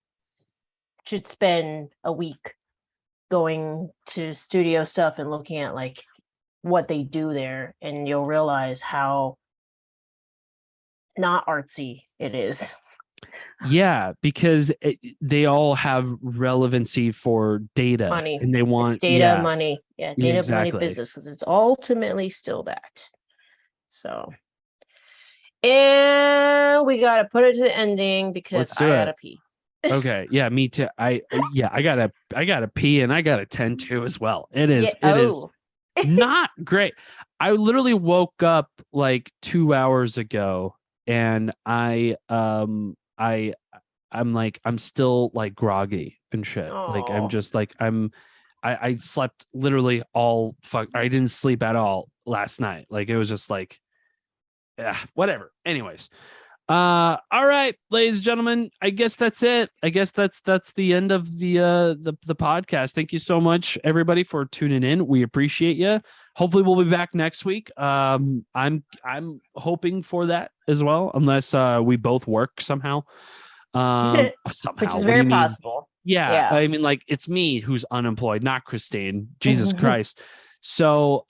spend a week going to studio stuff and looking at like what they do there, and you'll realize how not artsy it is. yeah, because they all have relevancy for data Money. and they want It's data, money. Yeah, data, exactly. money, business, because it's ultimately still that. So, and we gotta put it to the ending because I gotta pee. Okay, yeah, me too. I gotta pee and I gotta tend to as well. It is not great. I literally woke up like 2 hours ago and I'm like I'm still like groggy and shit. Like I'm just like I slept literally I didn't sleep at all last night. Like it was just like whatever. Anyways. All right, ladies and gentlemen, I guess that's it. I guess that's the end of the podcast. Thank you so much, everybody, for tuning in. We appreciate you. Hopefully we'll be back next week. I'm hoping for that as well, unless we both work somehow. Somehow. Which is very possible. Yeah, I mean, like it's me who's unemployed, not Christine. Jesus Christ. So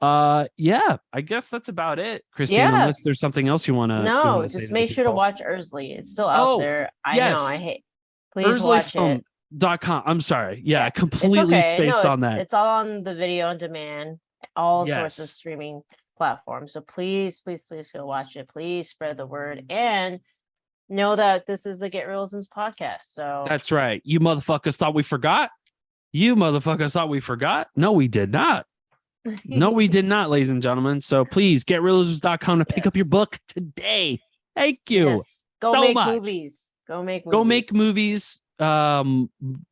yeah, I guess that's about it, Christine. Unless there's something else you want to no, just make sure to watch Ursley. It's still out there. I know. I hate. Please watch it. .com. I'm sorry. Yeah, completely spaced on that. It's all on the video on demand, all sorts of streaming platforms. So please go watch it. Please spread the word and know that this is the Get Reelisms podcast. So that's right. You motherfuckers thought we forgot? You motherfuckers thought we forgot? No, we did not. No, we did not, ladies and gentlemen. So please get reelisms.com to pick up your book today. Thank you. Yes. Go make movies. Go make movies. And you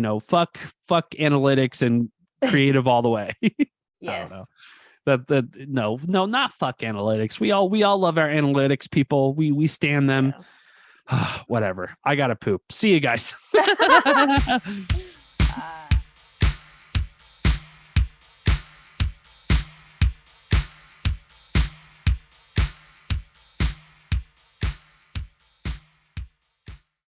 know, fuck analytics and creative all the way. Yes. I don't know. No, not fuck analytics. We all love our analytics people. We stand them. Yeah. Whatever. I gotta poop. See you guys.